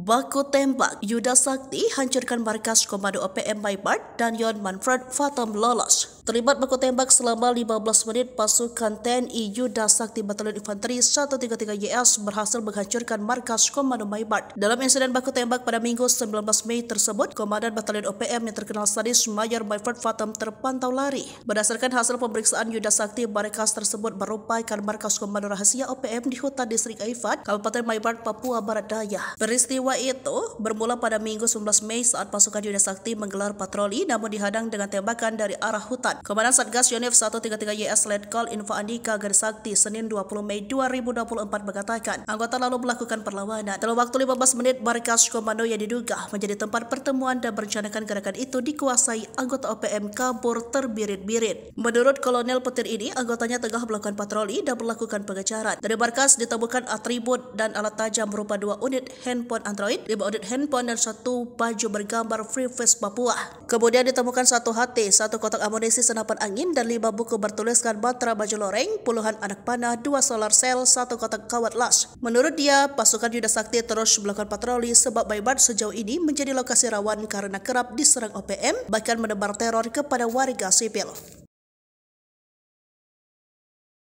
Baku tembak, Yuda Sakti hancurkan markas Komando OPM Maibart dan Yon Manfred Fatam lolos. Terlibat baku tembak selama 15 menit, pasukan TNI Yuda Sakti Batalion Infanteri 133 YS berhasil menghancurkan markas Komando Maibart. Dalam insiden baku tembak pada Minggu 19 Mei tersebut, Komandan Batalion OPM yang terkenal sadis Mayor Manfred Fatam terpantau lari. Berdasarkan hasil pemeriksaan Yuda Sakti, markas tersebut merupakan markas Komando Rahasia OPM di hutan distrik Aifat, Kabupaten Maibart, Papua Barat Daya. Peristiwa itu bermula pada Minggu 19 Mei saat pasukan Yuda Sakti menggelar patroli namun dihadang dengan tembakan dari arah hutan. Komandan Satgas Yonif 133 YS Letkol Info Andika Garis Sakti Senin 20 Mei 2024 mengatakan anggota lalu melakukan perlawanan. Dalam waktu 15 menit, markas komando yang diduga menjadi tempat pertemuan dan merencanakan gerakan itu dikuasai anggota OPM kabur terbirit-birit. Menurut Kolonel Petir ini, anggotanya tengah melakukan patroli dan melakukan pengejaran. Dari markas ditemukan atribut dan alat tajam berupa 2 unit handphone Android, 5 unit handphone dan 1 baju bergambar Free Face Papua. Kemudian ditemukan 1 HT, 1 kotak amunisi senapan angin dan 5 buku bertuliskan Batra Baju Loreng, puluhan anak panah, 2 solar cell, 1 kotak kawat las. Menurut dia, pasukan Yuda Sakti terus melakukan patroli sebab Maibart sejauh ini menjadi lokasi rawan karena kerap diserang OPM, bahkan menebar teror kepada warga sipil.